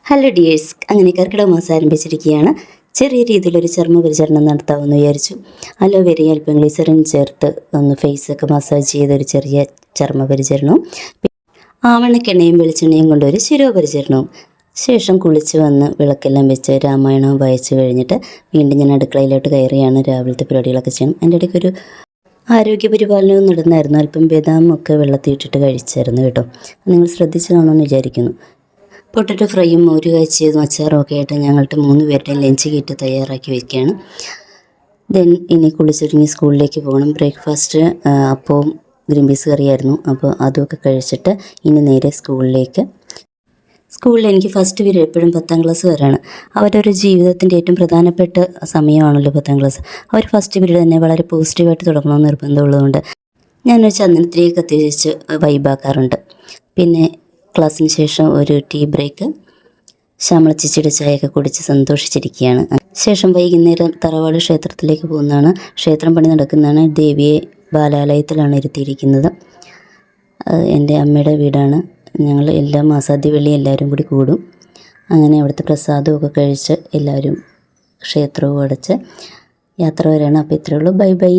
Hello dears, അങ്ങനെ കർക്കിടക മാസം ആരംഭിച്ചിരിക്കുകയാണ്. ചെറിയ രീതിയിലൊരു ചർമ്മ പരിചരണം നടത്താമെന്ന് വിചാരിച്ചു. അലോവേരയും അല്പം ഗ്ലിസറിൻ ചേർത്ത് ഒന്ന് ഫേസൊക്കെ മസാജ് ചെയ്തൊരു ചെറിയ ചർമ്മ പരിചരണവും, ആവണക്കെണ്ണയും വെളിച്ചെണ്ണയും കൊണ്ടൊരു ശിരോപരിചരണവും. ശേഷം കുളിച്ച് വന്ന് വിളക്കെല്ലാം വെച്ച് രാമായണവും വായിച്ചു കഴിഞ്ഞിട്ട് വീണ്ടും ഞാൻ അടുക്കളയിലോട്ട് കയറിയാണ് രാവിലത്തെ പരിപാടികളൊക്കെ ചെയ്യണം. എൻ്റെ ഇടയ്ക്കൊരു ആരോഗ്യ പരിപാലനവും നടന്നായിരുന്നു. അല്പം ബദാമൊക്കെ വെള്ളത്തിൽ ഇട്ടിട്ട് കഴിച്ചായിരുന്നു കേട്ടോ. നിങ്ങൾ ശ്രദ്ധിച്ചതാണോ എന്ന് വിചാരിക്കുന്നു. പൊട്ടറ്റോ ഫ്രൈയും മോര് കാച്ചിയതും അച്ചാറും ഒക്കെ ആയിട്ട് ഞങ്ങളുടെ 3 പേരുടെയും ലഞ്ച് കിറ്റ് തയ്യാറാക്കി വയ്ക്കുകയാണ്. ഇനി കുളിച്ചൊരുങ്ങി സ്കൂളിലേക്ക് പോകണം. ബ്രേക്ക്ഫാസ്റ്റ് അപ്പവും ഗ്രീൻ പീസ് കറിയായിരുന്നു. അപ്പോൾ അതുമൊക്കെ കഴിച്ചിട്ട് ഇനി നേരെ സ്കൂളിലേക്ക്. സ്കൂളിൽ എനിക്ക് ഫസ്റ്റ് പീരീഡ് എപ്പോഴും 10ാം ക്ലാസ്സുകാരാണ്. അവരൊരു ജീവിതത്തിൻ്റെ ഏറ്റവും പ്രധാനപ്പെട്ട സമയമാണല്ലോ 10ാം ക്ലാസ്. അവർ ഫസ്റ്റ് പീരീഡ് തന്നെ വളരെ പോസിറ്റീവായിട്ട് തുടങ്ങണമെന്ന് നിർബന്ധമുള്ളതുകൊണ്ട് ഞാനൊരു ചന്ദനത്തിരി കത്തിച്ച് വൈബാക്കാറുണ്ട്. പിന്നെ ക്ലാസ്സിന് ശേഷം ഒരു ടീ ബ്രേക്ക്, ശ്യാമള ചേച്ചിയുടെ ചായയൊക്കെ കുടിച്ച് സന്തോഷിച്ചിരിക്കുകയാണ്. ശേഷം വൈകുന്നേരം തറവാട് ക്ഷേത്രത്തിലേക്ക് പോകുന്നതാണ്. ക്ഷേത്രം പണി നടക്കുന്നതാണ്. ദേവിയെ ബാലാലയത്തിലാണ് ഇരുത്തിയിരിക്കുന്നത്. എൻ്റെ അമ്മയുടെ വീടാണ്. ഞങ്ങൾ എല്ലാ മാസാദ്യ വെള്ളി എല്ലാവരും കൂടി കൂടും. അങ്ങനെ അവിടുത്തെ പ്രസാദമൊക്കെ കഴിച്ച് എല്ലാവരും ക്ഷേത്രവും അടച്ച് യാത്ര വരാണ്. അപ്പോൾ ഇത്രയേ ഉള്ളൂ. Bye bye.